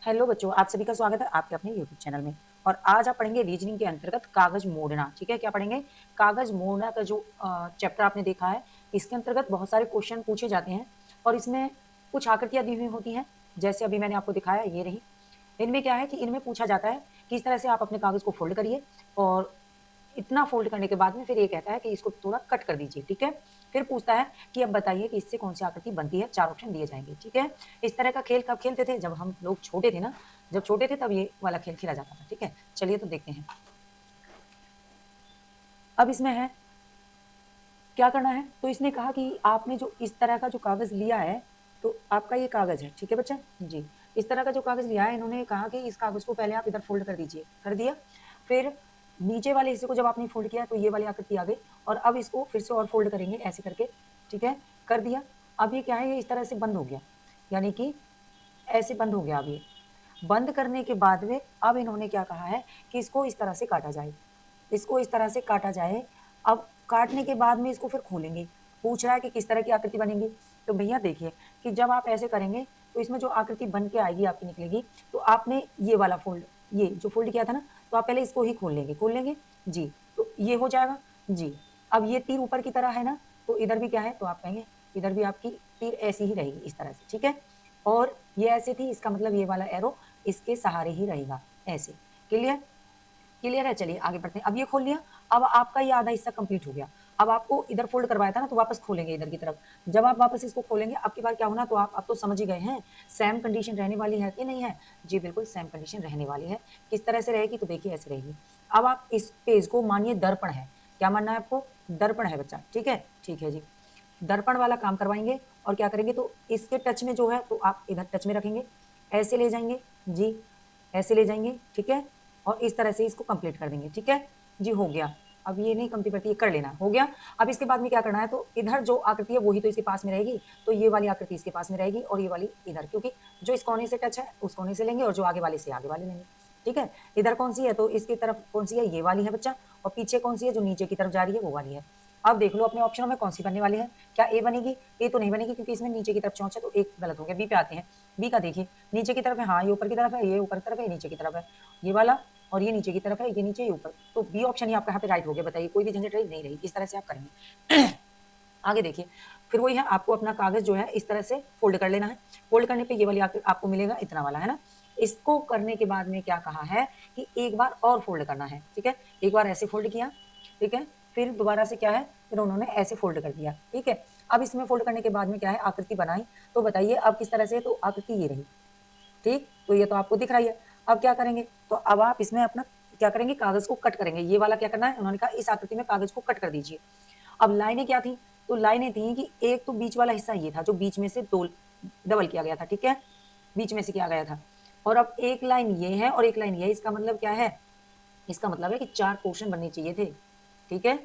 Hello बच्चों, आप सभी का स्वागत है आपके अपने यूट्यूब चैनल में। और आज आप पढ़ेंगे रीजनिंग के अंतर्गत कागज मोड़ना। ठीक है, क्या पढ़ेंगे? कागज मोड़ना का जो चैप्टर आपने देखा है, इसके अंतर्गत बहुत सारे क्वेश्चन पूछे जाते हैं और इसमें कुछ आकृतियां दी हुई होती हैं। जैसे अभी मैंने आपको दिखाया, ये रही। इनमें क्या है कि इनमें पूछा जाता है कि इस तरह से आप अपने कागज को फोल्ड करिए और इतना फोल्ड करने के बाद में फिर ये कहता है कि इसको थोड़ा कट कर दीजिए। ठीक है, फिर पूछता है कि अब बताइए कि इससे कौन सी आकृति बनती है। 4 ऑप्शन दिए जाएंगे। ठीक है, इस तरह का खेल कब खेलते थे? जब हम लोग छोटे थे ना। जब छोटे थे तब ये वाला खेल खेला जाता था। ठीक है, चलिए तो देखते हैं। अब इसमें है क्या करना है। तो इसने कहा कि आपने जो इस तरह का जो कागज लिया है, तो आपका ये कागज है। ठीक है बच्चा जी, इस तरह का जो कागज लिया है, इन्होंने कहा कि इस कागज को पहले आप इधर फोल्ड कर दीजिए। कर दिया। फिर नीचे वाले हिस्से को जब आपने फोल्ड किया तो ये वाली आकृति आ गई और अब इसको फिर से और फोल्ड करेंगे ऐसे करके। ठीक है, कर दिया। अब ये क्या है, ये इस तरह से बंद हो गया, यानी कि ऐसे बंद हो गया। अब ये बंद करने के बाद में अब इन्होंने क्या कहा है कि इसको इस तरह से काटा जाए। इसको इस तरह से काटा जाए। अब काटने के बाद में इसको फिर खोलेंगे। पूछ रहा है कि किस तरह की आकृति बनेगी। तो भैया देखिए कि जब आप ऐसे करेंगे तो इसमें जो आकृति बन के आएगी आपकी निकलेगी। तो आपने ये वाला फोल्ड, ये जो फोल्ड किया था ना, तो आप पहले इसको ही खोल लेंगे जी। तो ये हो जाएगा जी। अब ये तीर ऊपर की तरह है ना, तो इधर भी क्या है, तो आप कहेंगे इधर भी आपकी तीर ऐसी ही रहेगी इस तरह से। ठीक है, और ये ऐसे थी, इसका मतलब ये वाला एरो इसके सहारे ही रहेगा ऐसे। क्लियर? क्लियर है। चलिए आगे बढ़ते हैं। अब ये खोल लिया। अब आपका ये आधा हिस्सा कंप्लीट हो गया। अब आपको इधर फोल्ड करवाया था ना, तो वापस खोलेंगे इधर की तरफ। जब आप वापस इसको खोलेंगे, अब की बार क्या होना, तो आप अब तो समझ ही गए हैं सेम कंडीशन रहने वाली है कि नहीं है। जी बिल्कुल सेम कंडीशन रहने वाली है। किस तरह से रहेगी, तो देखिए ऐसे रहेगी। अब आप इस पेज को मानिए दर्पण है। क्या मानना है आपको? दर्पण है बच्चा। ठीक है, ठीक है जी। दर्पण वाला काम करवाएंगे और क्या करेंगे, तो इसके टच में जो है तो आप इधर टच में रखेंगे, ऐसे ले जाएंगे जी, ऐसे ले जाएंगे। ठीक है, और इस तरह से इसको कंप्लीट कर देंगे। ठीक है जी, हो गया। अब ये नहीं कंप्लीट करती, ये कर लेना, हो गया। अब इसके बाद में क्या करना है, तो इधर जो आकृति है वही तो इसके पास में रहेगी। तो ये वाली आकृति इसके पास में रहेगी और ये वाली इधर, क्योंकि जो इस कोने से टच है उस कोने से लेंगे और जो आगे वाले से आगे वाले लेंगे। ठीक है, इधर कौन सी है, तो इसकी तरफ कौन सी है, ये वाली है बच्चा। और पीछे कौन सी है, जो नीचे की तरफ जा रही है वो वाली है। अब देख लो अपने ऑप्शनों में कौन सी बनने वाली है। क्या ए बनेगी? ए तो नहीं बनेगी, क्योंकि इसमें नीचे की तरफ चौंच है, तो एक गलत हो गया। बी पे आते हैं। बी का देखिए, नीचे की तरफ है, हाँ ये ऊपर की तरफ है, ये ऊपर की तरफ है, ये नीचे की तरफ है, ये वाला। और ये नीचे की तरफ है, ये नीचे, ये ऊपर। तो बी ऑप्शन ही आपका यहाँ पे राइट हो गया। बताइए, कोई भी झंझट रही नहीं रही। इस तरह से आप करेंगे। आगे देखिए, फिर वही है, आपको अपना कागज जो है इस तरह से फोल्ड कर लेना है। फोल्ड करने पे ये वाली आपको मिलेगा इतना वाला, है ना। इसको करने के बाद में क्या कहा है कि एक बार और फोल्ड करना है। ठीक है, एक बार ऐसे फोल्ड किया। ठीक है, फिर दोबारा से क्या है, फिर उन्होंने ऐसे फोल्ड कर दिया। ठीक है, अब इसमें फोल्ड करने के बाद में क्या है, आकृति बनाई। तो बताइए अब किस तरह से, तो आकृति ये रही। ठीक, तो ये तो आपको दिख रही है। अब क्या करेंगे, तो अब आप इसमें अपना क्या करेंगे, कागज को कट करेंगे। ये वाला क्या करना है, उन्होंने कहा इस आकृति में कागज को कट कर दीजिए। अब लाइनें क्या थी, तो लाइनें थी कि एक तो बीच वाला हिस्सा ये था जो बीच में से दो डबल किया गया था। ठीक है, बीच में से किया गया था। और अब एक लाइन ये है और एक लाइन ये है। इसका मतलब क्या है, इसका मतलब है कि 4 पोर्शन बनने चाहिए थे। ठीक है,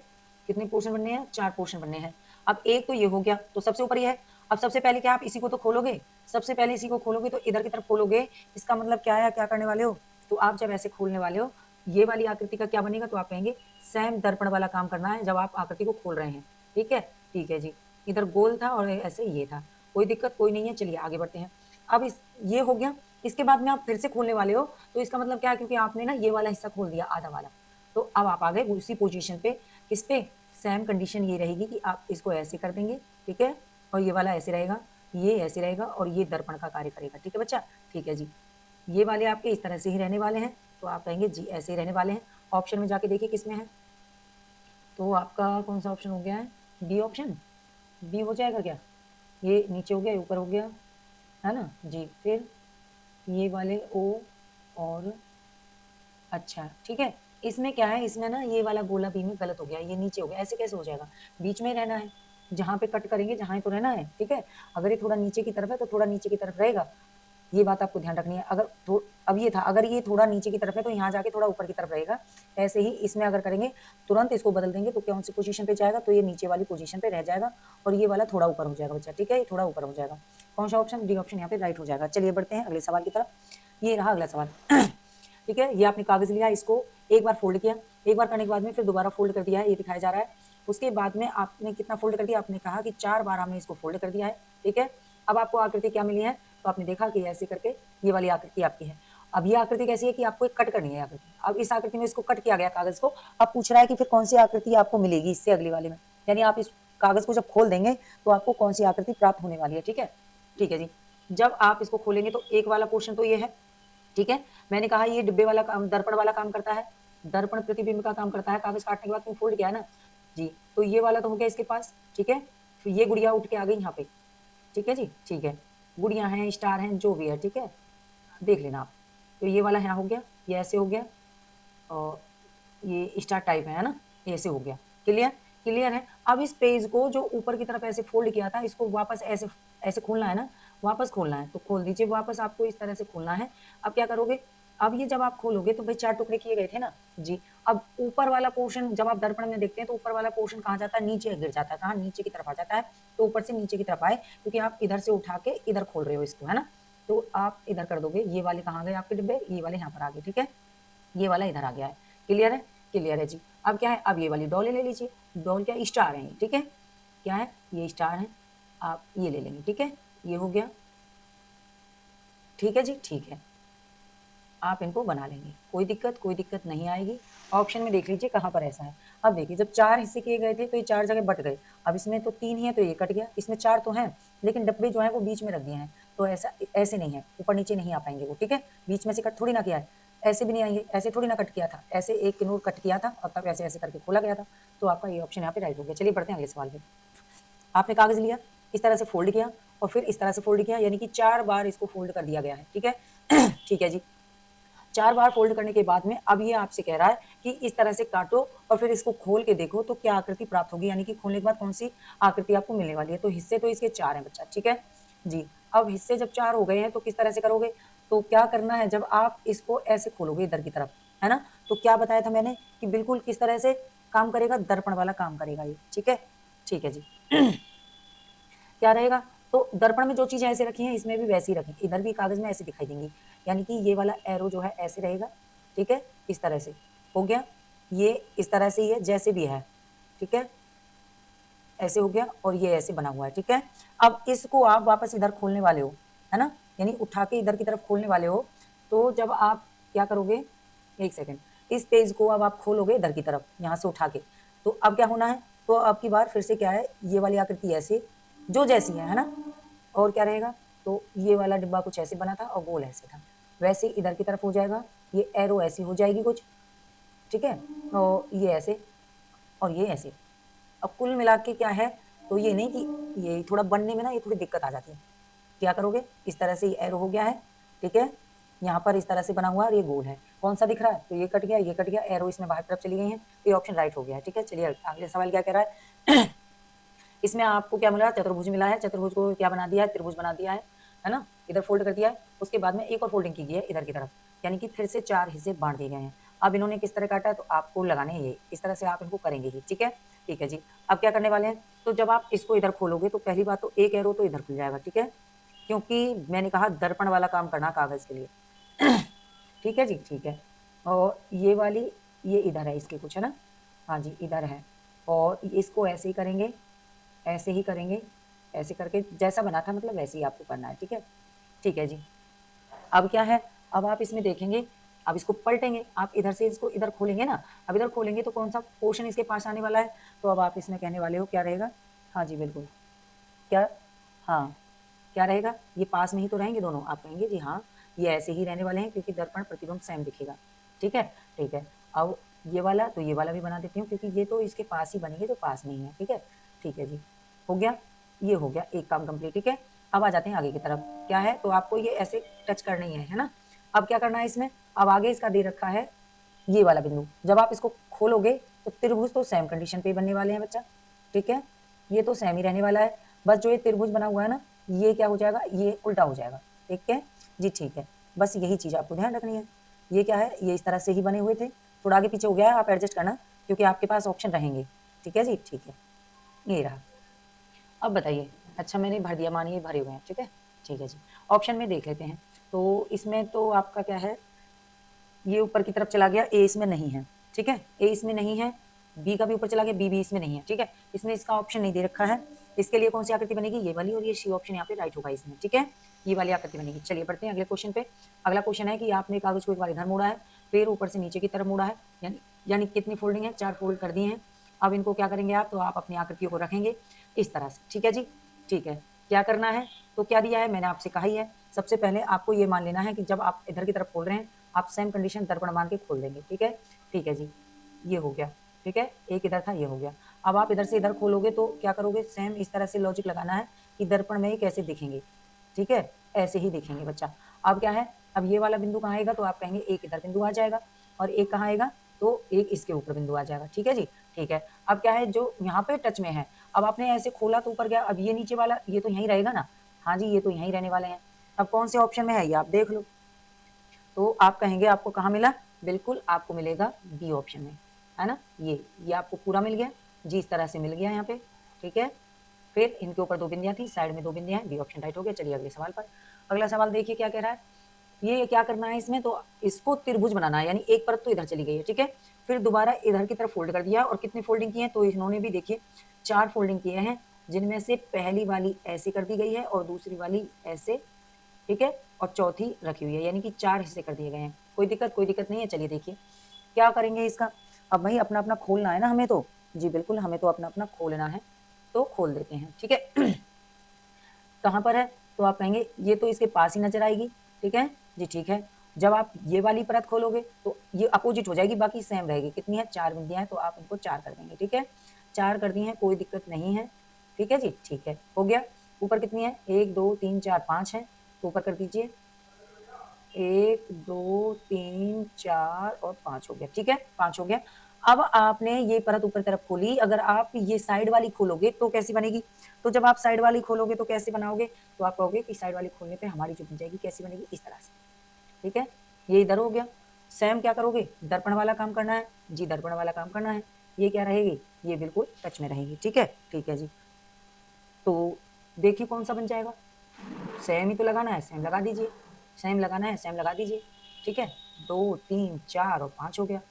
कितने पोर्शन बनने हैं, 4 पोर्शन बनने हैं। अब एक तो ये हो गया, तो सबसे ऊपर ये है। अब सबसे पहले क्या आप इसी को तो खोलोगे, सबसे पहले इसी को खोलोगे, तो इधर की तरफ खोलोगे। इसका मतलब क्या है, क्या करने वाले हो, तो आप जब ऐसे खोलने वाले हो, ये वाली आकृति का क्या बनेगा, तो आप कहेंगे सेम दर्पण वाला काम करना है जब आप आकृति को खोल रहे हैं। ठीक है, ठीक है जी। इधर गोल था और ऐसे ये था, कोई दिक्कत कोई नहीं है। चलिए आगे बढ़ते हैं। अब इस ये हो गया। इसके बाद में आप फिर से खोलने वाले हो, तो इसका मतलब क्या है, क्योंकि आपने ना ये वाला हिस्सा खोल दिया आधा वाला। तो अब आप आ गए उसी पोजीशन पे। किस पे? सेम कंडीशन ये रहेगी कि आप इसको ऐसे कर देंगे। ठीक है, और ये वाला ऐसे रहेगा, ये ऐसे रहेगा और ये दर्पण का कार्य करेगा। ठीक है बच्चा, ठीक है जी। ये वाले आपके इस तरह से ही रहने वाले हैं, तो आप कहेंगे जी ऐसे ही रहने वाले हैं। ऑप्शन में जाके देखिए किसमें है, तो आपका कौन सा ऑप्शन हो गया है, बी ऑप्शन। बी हो जाएगा क्या, ये नीचे हो गया, ये ऊपर हो गया, है ना जी। फिर ये वाले ओ और अच्छा ठीक है। इसमें क्या है, इसमें ना ये वाला गोला बी में गलत हो गया, ये नीचे हो गया। ऐसे कैसे हो जाएगा, बीच में ही रहना है। जहाँ पे कट करेंगे जहाँ ही तो रहना है। ठीक है, अगर ये थोड़ा नीचे की तरफ है तो थोड़ा नीचे की तरफ रहेगा। ये बात आपको ध्यान रखनी है। अगर अब ये था, अगर ये थोड़ा नीचे की तरफ है तो यहाँ जाके थोड़ा ऊपर की तरफ रहेगा। ऐसे ही इसमें अगर करेंगे, तुरंत इसको बदल देंगे तो कौन सी पोजीशन पे जाएगा, तो ये नीचे वाली पोजीशन पे रह जाएगा और ये वाला थोड़ा ऊपर हो जाएगा बच्चा। ठीक है, ये थोड़ा ऊपर हो जाएगा। कौन सा ऑप्शन, डी ऑप्शन यहाँ पे राइट हो जाएगा। चलिए बढ़ते हैं अगले सवाल की तरफ। ये रहा अगला सवाल। ठीक है, ये आपने कागज लिया, इसको एक बार फोल्ड किया, एक बार करने के बाद में फिर दोबारा फोल्ड कर दिया है, ये दिखाया जा रहा है। उसके बाद में आपने कितना फोल्ड कर दिया, आपने कहा कि 4 बार हमने इसको फोल्ड कर दिया है। ठीक है, अब आपको आकृति क्या मिली है, तो आपने देखा कि ऐसे करके ये वाली आकृति आपकी है। अब ये आकृति कैसी है कि आपको एक कट करनी है आकृति। अब इस आकृति में इसको कट किया गया कागज को, अब पूछ रहा है कि फिर कौन सी आकृति आपको मिलेगी इससे अगली वाले में, यानी आप इस कागज को जब खोल देंगे तो आपको कौन सी आकृति प्राप्त होने वाली है। ठीक है, ठीक है जी। जब आप इसको खोलेंगे तो एक वाला पोर्शन तो ये है, ठीक है। मैंने कहा ये डिब्बे वाला काम, दर्पण वाला काम करता है, दर्पण प्रतिबिंब का काम करता है, कागज काटने के बाद तुम फोल्ड किया है ना जी, तो ये वाला तो हो गया इसके पास, ठीक है। फिर ये गुड़िया उठ के आ गई यहाँ पे, ठीक है जी, ठीक है। गुड़िया हैं, स्टार हैं, जो भी है, ठीक है, देख लेना आप। तो ये वाला यहाँ हो गया, ये ऐसे हो गया, और ये स्टार टाइप है ना, ये ऐसे हो गया। क्लियर, क्लियर है। अब इस पेज को जो ऊपर की तरफ ऐसे फोल्ड किया था, इसको वापस ऐसे ऐसे खोलना है ना, वापस खोलना है तो खोल दीजिए वापस, आपको इस तरह से खोलना है। अब क्या करोगे, अब ये जब आप खोलोगे तो भाई 4 टुकड़े किए गए थे ना जी। अब ऊपर वाला पोर्शन जब आप दर्पण में देखते हैं तो ऊपर वाला पोर्शन कहाँ जाता है, नीचे गिर जाता है, कहाँ, नीचे की तरफ आ जाता है। तो ऊपर से नीचे की तरफ आए, क्योंकि आप इधर से उठा के इधर खोल रहे हो इसको, है ना। तो आप इधर कर दोगे, ये वाले कहाँ गए आपके डिब्बे, ये वाले यहाँ पर आ गए, ठीक है, ये वाला इधर आ गया है। क्लियर है, क्लियर है जी। अब क्या है, अब ये वाली डॉल ले लीजिए, डॉल क्या, स्टार है, ठीक है, क्या है, ये स्टार है, आप ये ले लेंगे, ठीक है, ये हो गया, ठीक है जी, ठीक है। आप इनको बना लेंगे, कोई दिक्कत नहीं आएगी। ऑप्शन में देख लीजिए कहाँ पर ऐसा है। अब देखिए जब 4 हिस्से किए गए थे तो ये 4 जगह बट गए। अब इसमें तो 3 ही है तो ये कट गया, इसमें 4 तो हैं लेकिन डब्बे जो है वो बीच में रख दिए हैं, तो ऐसा ऐसे नहीं है, ऊपर नीचे नहीं आ पाएंगे वो, ठीक है। बीच में से कट थोड़ी ना किया है, ऐसे भी नहीं आएंगे, ऐसे थोड़ी ना कट किया था, ऐसे एक किनोर कट किया था और तब ऐसे ऐसे करके खोला गया था। तो आपका ये ऑप्शन यहाँ पे राइट हो गया। चलिए बढ़ते हैं अगले सवाल पे। आपने कागज लिया, इस तरह से फोल्ड किया और फिर इस तरह से फोल्ड किया, यानी कि 4 बार इसको फोल्ड कर दिया गया है, ठीक है। ठीक है जी। 4 बार फोल्ड करने के बाद में अब ये आपसे कह रहा है कि इस तरह से काटो और फिर इसको खोल के देखो तो क्या आकृति प्राप्त होगी, यानी कि खोलने के बाद कौन सी आकृति आपको मिलने वाली है। तो हिस्से तो इसके 4 हैं बच्चा, ठीक है जी। अब हिस्से जब 4 हो गए हैं तो किस तरह से करोगे, तो क्या करना है, जब आप इसको ऐसे खोलोगे इधर की तरफ, है ना, तो क्या बताया था मैंने कि बिल्कुल किस तरह से काम करेगा, दर्पण वाला काम करेगा ये, ठीक है, ठीक है जी। क्या रहेगा, तो दर्पण में जो चीजें ऐसे रखी हैं इसमें भी वैसी रखें, इधर भी कागज में ऐसे दिखाई देंगी, यानी कि ये वाला एरो जो है ऐसे रहेगा, ठीक है, इस तरह से हो गया, ये इस तरह से ही है जैसे भी है, ठीक है, ऐसे हो गया और ये ऐसे बना हुआ है, ठीक है। अब इसको आप वापस इधर खोलने वाले हो, है ना, यानी उठा के इधर की तरफ खोलने वाले हो, तो जब आप क्या करोगे, एक सेकेंड, इस पेज को अब आप खोलोगे इधर की तरफ यहाँ से उठा के, तो अब क्या होना है, तो अब की बार फिर से क्या है, ये वाली आकृति ऐसे जो जैसी है ना, और क्या रहेगा, तो ये वाला डिब्बा कुछ ऐसे बना था और गोल ऐसे था, वैसे इधर की तरफ हो जाएगा, ये एरो ऐसी हो जाएगी कुछ, ठीक है, और ये ऐसे और ये ऐसे। अब कुल मिला के क्या है, तो ये नहीं कि ये थोड़ा बनने में ना ये थोड़ी दिक्कत आ जाती है। क्या करोगे, इस तरह से ये एरो हो गया है, ठीक है, यहाँ पर इस तरह से बना हुआ है और ये गोल है, कौन सा दिख रहा है, तो ये कट गया, ये कट गया, एरो इसमें बाहर तरफ चली गई है, तो ये ऑप्शन राइट हो गया है, ठीक है। चलिए अगले सवाल क्या कह रहा है। इसमें आपको क्या मिला, चतुर्भुज मिला है, चतुर्भुज को क्या बना दिया है, त्रिभुज बना दिया है ना, इधर फोल्ड कर दिया है, उसके बाद में एक और फोल्डिंग की गई है इधर की तरफ, यानी कि फिर से 4 हिस्से बांट दिए गए हैं। अब इन्होंने किस तरह काटा है, तो आपको लगाने हैं ये, इस तरह से आप इनको करेंगे ही, ठीक है, ठीक है जी। अब क्या करने वाले हैं, तो जब आप इसको इधर खोलोगे तो पहली बात तो एक एरो तो इधर खुल जाएगा, ठीक है, क्योंकि मैंने कहा दर्पण वाला काम करना कागज के लिए। ठीक है जी, ठीक है, और ये वाली ये इधर है इसके कुछ, है ना, हाँ जी इधर है, और इसको ऐसे ही करेंगे, ऐसे ही करेंगे, ऐसे करके जैसा बना था मतलब वैसे ही आपको करना है, ठीक है, ठीक है जी। अब क्या है, अब आप इसमें देखेंगे, अब इसको पलटेंगे, आप इधर से इसको इधर खोलेंगे ना, अब इधर खोलेंगे तो कौन सा पोर्शन इसके पास आने वाला है, तो अब आप इसमें कहने वाले हो क्या रहेगा, हाँ जी बिल्कुल, क्या, हाँ क्या रहेगा, ये पास में ही तो रहेंगे दोनों, आप कहेंगे जी हाँ ये ऐसे ही रहने वाले हैं क्योंकि दर्पण प्रतिबिंब सेम दिखेगा, ठीक है, ठीक है। अब ये वाला तो ये वाला भी बना देती हूँ क्योंकि ये तो इसके पास ही बनेंगे जो पास में ही है, ठीक है, ठीक है जी, हो गया, ये हो गया एक काम कंप्लीट, ठीक है। अब आ जाते हैं आगे की तरफ, क्या है, तो आपको ये ऐसे टच करना ही है ना। अब क्या करना है इसमें, अब आगे इसका दे रखा है ये वाला बिंदु, जब आप इसको खोलोगे तो त्रिभुज तो सेम कंडीशन पे बनने वाले हैं बच्चा, ठीक है, ये तो सेम ही रहने वाला है, बस जो ये त्रिभुज बना हुआ है ना ये क्या हो जाएगा, ये उल्टा हो जाएगा, ठीक है जी, ठीक है, बस यही चीज आपको ध्यान रखनी है। ये क्या है, ये इस तरह से ही बने हुए थे, थोड़ा आगे पीछे हो गया है, आप एडजस्ट करना क्योंकि आपके पास ऑप्शन रहेंगे, ठीक है जी, ठीक है, ये रहा। अब बताइए, अच्छा मैंने भर दिया, मानिए भरे हुए हैं, ठीक है, ठीक है जी। ऑप्शन में देख लेते हैं, तो इसमें तो आपका क्या है, ये ऊपर की तरफ चला गया, ए इसमें नहीं है, ठीक है, ए इसमें नहीं है, बी का भी ऊपर चला गया, बी भी इसमें नहीं है, ठीक है, इसमें इसका ऑप्शन नहीं दे रखा है, इसके लिए कौन सी आकृति बनेगी, ये वाली, और ये सी ऑप्शन यहाँ पे राइट होगा इसमें, ठीक है, ये वाली आकृति बनेगी। चलिए बढ़ते हैं अगले क्वेश्चन पे। अगला क्वेश्चन है कि आपने कागज को एक बार इधर मोड़ा है, फिर ऊपर से नीचे की तरफ मोड़ा है, यानी कितनी फोल्डिंग है, 4 फोल्ड कर दिए हैं। अब इनको क्या करेंगे आप, तो आप अपनी आकृतियों को रखेंगे इस तरह से, ठीक है जी, ठीक है। क्या करना है, तो क्या दिया है, मैंने आपसे कहा ही है, सबसे पहले आपको ये मान लेना है कि जब आप इधर की तरफ खोल रहे हैं, आप सेम कंडीशन दर्पण मान के खोल देंगे, ठीक है, ठीक है जी, ये हो गया, ठीक है, एक इधर था, ये हो गया। अब आप इधर से इधर खोलोगे तो क्या करोगे, सेम इस तरह से लॉजिक लगाना है कि दर्पण में ही कैसे दिखेंगे, ठीक है, ऐसे ही दिखेंगे बच्चा। अब क्या है, अब ये वाला बिंदु कहाँ आएगा, तो आप कहेंगे एक इधर बिंदु आ जाएगा, और एक कहाँ आएगा, तो एक इसके ऊपर बिंदु आ जाएगा, ठीक है जी, ठीक है। अब क्या है, जो यहाँ पे टच में है, अब आपने ऐसे खोला तो ऊपर गया, अब ये नीचे वाला ये तो यहीं रहेगा ना, हाँ जी, ये तो यहीं रहने वाले हैं। अब कौन से ऑप्शन में है ये आप देख लो, तो आप कहेंगे आपको कहाँ मिला, बिल्कुल आपको मिलेगा बी ऑप्शन में, है ना, ये आपको पूरा मिल गया जी, इस तरह से मिल गया यहाँ पे, ठीक है। फिर इनके ऊपर 2 बिंदियां थी, साइड में 2 बिंदियां हैं, बी ऑप्शन राइट हो गया। चलिए अगले सवाल पर। अगला सवाल देखिए क्या कह रहा है, ये क्या करना है इसमें, तो इसको त्रिभुज बनाना है, यानी एक परत तो इधर चली गई है, ठीक है, फिर दोबारा इधर की तरफ फोल्ड कर दिया, और कितनी फोल्डिंग की है, तो इन्होंने भी देखिए 4 फोल्डिंग किए हैं, जिनमें से पहली वाली ऐसे कर दी गई है और दूसरी वाली ऐसे, ठीक है, और चौथी रखी हुई है, यानी कि 4 हिस्से कर दिए गए हैं। कोई दिक्कत नहीं है। चलिए देखिए क्या करेंगे इसका, अब भाई अपना अपना खोलना है ना हमें, तो जी बिल्कुल हमें तो अपना अपना खोलना है, तो खोल देते हैं, ठीक है। कहाँ पर है, तो आप कहेंगे ये तो इसके पास ही नजर आएगी, ठीक है जी, ठीक है। जब आप ये वाली परत खोलोगे तो ये अपोजिट हो जाएगी, बाकी सेम रहेगी। कितनी है, 4 बिंदियां हैं, तो आप इनको 4 कर देंगे, ठीक है, 4 कर दी हैं, कोई दिक्कत नहीं है, ठीक है जी, ठीक है, हो गया। ऊपर कितनी है, 1 2 3 4 5 है, तो ऊपर कर दीजिए, 1 2 3 4 और 5 हो गया, ठीक है, 5 हो गया। अब आपने ये परत ऊपर तरफ खोली, अगर आप ये साइड वाली खोलोगे तो कैसी बनेगी, तो जब आप साइड वाली खोलोगे तो कैसे बनाओगे, तो आप कहोगे कि साइड वाली खोलने पे हमारी जो बन जाएगी कैसी बनेगी, इस तरह से, ठीक है, ये इधर हो गया। सेम क्या करोगे, दर्पण वाला काम करना है जी, दर्पण वाला काम करना है। ये क्या रहेगी, ये बिल्कुल टच में रहेगी, ठीक है जी। तो देखिए कौन सा बन जाएगा, सेम ही तो लगाना है, सेम लगा दीजिए, सेम लगाना है, सेम लगा दीजिए, ठीक है। 2 3 4 और 5 हो गया,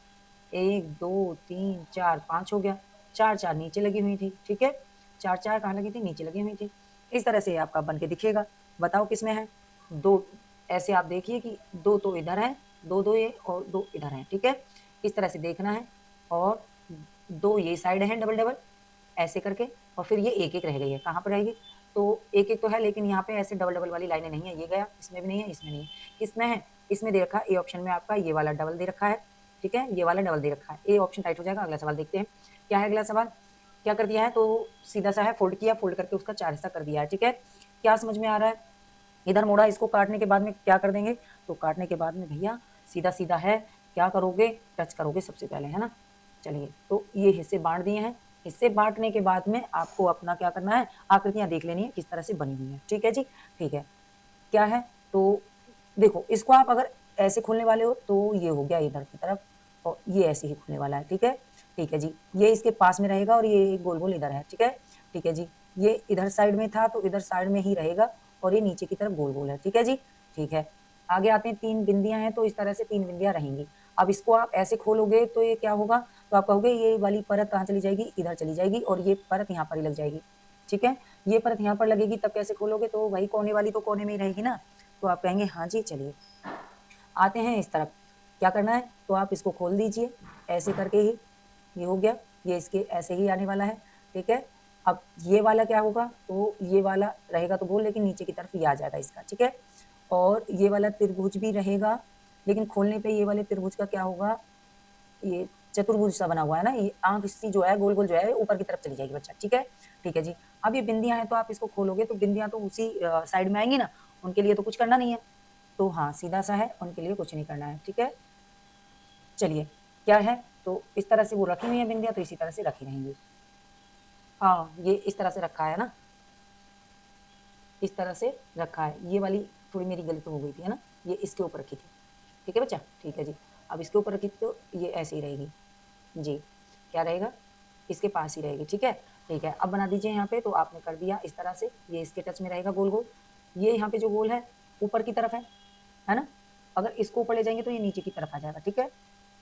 1 2 3 4 5 हो गया, 4 4 नीचे लगी हुई थी, ठीक है, 4 4 कहाँ लगी थी, नीचे लगी हुई थी। इस तरह से आपका बन के दिखेगा। बताओ किसमें है, 2 ऐसे आप देखिए कि 2 तो इधर है, 2 2 ये और 2 इधर हैं, ठीक है, इस तरह से देखना है। और 2 ये साइड हैं डबल डबल ऐसे करके, और फिर ये एक एक रह गई है, कहाँ पर रहेगी, तो एक एक तो है, लेकिन यहाँ पे ऐसे डबल डबल वाली लाइनें नहीं है, ये गया, इसमें भी नहीं है, इसमें नहीं है, किसमें है, इसमें दे रखा है ए ऑप्शन में आपका ये वाला डबल दे रखा है, ठीक है, ये वाला डबल दे रखा है, ए ऑप्शन राइट हो जाएगा। अगला सवाल देखते हैं क्या है। अगला सवाल क्या कर दिया है, तो सीधा सा है, फोल्ड किया, फोल्ड करके उसका 4 हिस्सा कर दिया है, ठीक है, क्या समझ में आ रहा है, इधर मोड़ा, इसको काटने के बाद में क्या कर देंगे, तो काटने के बाद में भैया सीधा सीधा है, क्या करोगे, टच करोगे सबसे पहले, है ना। चलिए तो ये हिस्से बांट दिए हैं, हिस्से बांटने के बाद में आपको अपना क्या करना है, आकृतियां देख लेनी है किस तरह से बनी हुई है, ठीक है जी, ठीक है। क्या है, तो देखो इसको आप अगर ऐसे खोलने वाले हो तो ये हो गया इधर की तरफ, और ये ऐसे ही खुलने वाला है, ठीक है जी, ये इसके पास में रहेगा और ये गोल गोल इधर है, ठीक है जी, ये इधर साइड में था तो इधर साइड में ही रहेगा, और ये नीचे की तरफ गोल गोल है, ठीक है जी, ठीक है। आगे आते हैं, 3 बिंदियां हैं, तो इस तरह से 3 बिंदियां रहेंगी। अब इसको आप ऐसे खोलोगे तो ये क्या होगा, तो आप कहोगे ये वाली परत कहाँ चली जाएगी, इधर चली जाएगी, और ये परत यहाँ पर ही लग जाएगी, ठीक है, ये परत यहाँ पर लगेगी, तब कैसे खोलोगे, तो वही कोने वाली तो कोने में ही रहेगी ना, तो आप कहेंगे हाँ जी। चलिए आते हैं इस तरफ, क्या करना है, तो आप इसको खोल दीजिए ऐसे करके ही, ये हो गया, ये इसके ऐसे ही आने वाला है, ठीक है। अब ये वाला क्या होगा, तो ये वाला रहेगा तो गोल, लेकिन नीचे की तरफ ये आ जाएगा इसका, ठीक है, और ये वाला त्रिभुज भी रहेगा, लेकिन खोलने पे ये वाले त्रिभुज का क्या होगा, ये चतुर्भुज सा बना हुआ है ना, ये आंख इसकी जो है गोल गोल जो है ऊपर की तरफ चली जाएगी बच्चा, ठीक है जी। अब ये बिंदियां हैं, तो आप इसको खोलोगे तो बिंदियां तो उसी साइड में आएंगी ना, उनके लिए तो कुछ करना नहीं है, तो हाँ सीधा सा है, उनके लिए कुछ नहीं करना है, ठीक है। चलिए क्या है, तो इस तरह से वो रखी हुई है बिंदियां, तो इसी तरह से रखी रहेंगी। हाँ ये इस तरह से रखा है ना, इस तरह से रखा है, ये वाली थोड़ी मेरी गलती हो गई थी, है ना, ये इसके ऊपर रखी थी, ठीक है बच्चा, ठीक है जी। अब इसके ऊपर रखी थी तो ये ऐसे ही रहेगी जी, क्या रहेगा, इसके पास ही रहेगी, ठीक है, ठीक है। अब बना दीजिए यहाँ पे, तो आपने कर दिया इस तरह से, ये इसके टच में रहेगा गोल गोल, ये यहाँ पे जो गोल है ऊपर की तरफ है ना, अगर इसको ऊपर ले जाएंगे तो ये नीचे की तरफ आ जाएगा, ठीक है।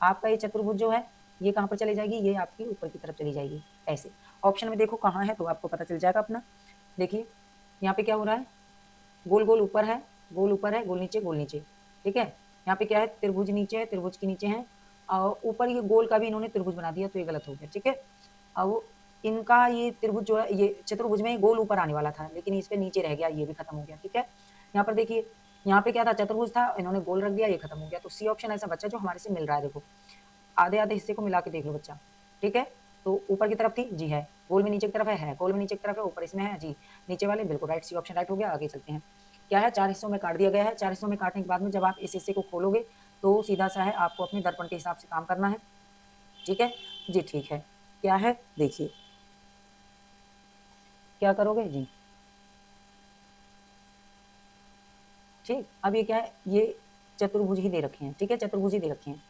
आपका ये चतुर्भुज जो है ये कहाँ पर चली जाएगी, ये आपकी ऊपर की तरफ चली जाएगी ऐसे। ऑप्शन में देखो कहाँ है तो आपको पता चल जाएगा अपना। देखिए यहाँ पे क्या हो रहा है, गोल गोल ऊपर है, गोल ऊपर है, गोल नीचे, ठीक है। यहाँ पे क्या है, त्रिभुज नीचे है, त्रिभुज के नीचे है, और ऊपर ये गोल का भी इन्होंने त्रिभुज बना दिया तो ये गलत हो गया, ठीक है। अब इनका ये त्रिभुज जो है, ये चतुर्भुज में गोल ऊपर आने वाला था लेकिन इस पे नीचे रह गया, ये भी खत्म हो गया, ठीक है। यहाँ पर देखिए, यहाँ पे क्या था, चतुर्भुज था, इन्होंने गोल रख दिया, ये खत्म हो गया। तो सी ऑप्शन ऐसा बच्चा जो हमारे से मिल रहा है। देखो आधे आधे हिस्से को मिला के देख लो बच्चा, ठीक है। तो ऊपर की तरफ थी जी, है, गोल में नीचे की तरफ है, गोल में नीचे की तरफ है, ऊपर इसमें है जी, नीचे वाले बिल्कुल राइट, सी ऑप्शन राइट हो गया। आगे चलते हैं, क्या है, 4 हिस्सों में काट दिया गया है। 4 हिस्सों में काटने के बाद में जब आप इस हिस्से को खोलोगे तो सीधा सा है, आपको अपने दर्पण के हिसाब से काम करना है, ठीक है जी, ठीक है। क्या है देखिए, क्या करोगे जी, ठीक। अब ये क्या है, ये चतुर्भुज ही दे रखे हैं, ठीक है, चतुर्भुज ही दे रखे हैं।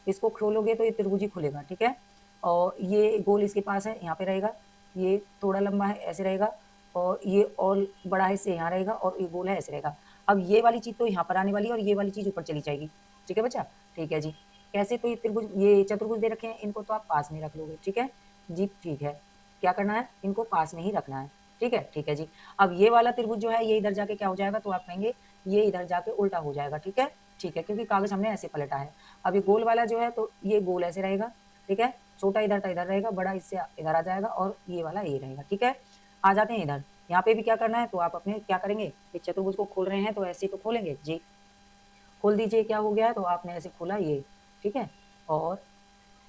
इसको खोलोगे तो ये त्रिभुज ही खुलेगा, ठीक है। और ये गोल इसके पास है, यहाँ पे रहेगा, ये थोड़ा लंबा है ऐसे रहेगा, और ये और बड़ा है इससे यहाँ रहेगा, और ये गोल है ऐसे रहेगा। अब ये वाली चीज़ तो यहाँ पर आने वाली है और ये वाली चीज़ ऊपर चली जाएगी, ठीक है बच्चा, ठीक है जी। कैसे, तो ये त्रिभुज, ये चतुर्भुज दे रखे हैं, इनको तो आप पास में रख लोगे, ठीक है जी, ठीक है। क्या करना है, इनको पास में ही रखना है, ठीक है जी। अब ये वाला त्रिभुज जो है ये इधर जाके क्या हो जाएगा, तो आप कहेंगे ये इधर जाके उल्टा हो जाएगा, ठीक है, क्योंकि कागज हमने ऐसे पलटा है। अब ये गोल वाला जो है तो ये गोल ऐसे रहेगा, ठीक है, छोटा इधर का इधर रहेगा, बड़ा इससे इधर आ जाएगा, और ये वाला ये रहेगा, ठीक है। आ जाते हैं इधर, यहाँ पे भी क्या करना है, तो आप अपने क्या करेंगे, एक चतुर्भुज को खोल रहे हैं तो ऐसे तो खोलेंगे जी, खोल दीजिए, क्या हो गया है, तो आपने ऐसे खोला ये, ठीक है, और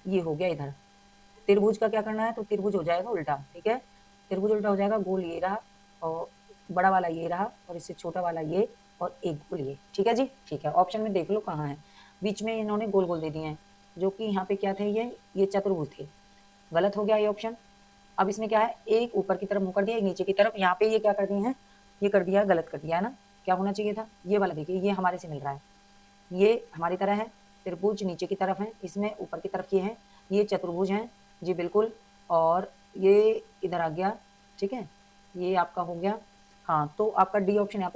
ये हो गया इधर। त्रिभुज का क्या करना है, तो त्रिभुज हो जाएगा उल्टा, ठीक है, त्रिभुज उल्टा हो जाएगा, गोल ये रहा, और बड़ा वाला ये रहा, और इससे छोटा वाला ये, और एक गोल ये, ठीक है जी, ठीक है। ऑप्शन में देख लो कहाँ है, बीच में इन्होंने गोल गोल दे दिए हैं, जो कि यहाँ पे क्या थे, ये चतुर्भुज थे, गलत हो गया ये ऑप्शन। अब इसमें क्या है, एक ऊपर की तरफ मुँह कर दिया, एक नीचे की तरफ, यहाँ पे ये क्या कर दिए हैं, ये कर दिया, गलत कर दिया है ना। क्या होना चाहिए था, ये वाला देखिए, ये हमारे से मिल रहा है, ये हमारी तरह है, त्रिभुज नीचे की तरफ है, इसमें ऊपर की तरफ ये है, ये चतुर्भुज हैं जी बिल्कुल, और ये इधर आ गया, ठीक है, ये आपका हो गया। हाँ, तो आपका डी ऑप्शन यहाँ पे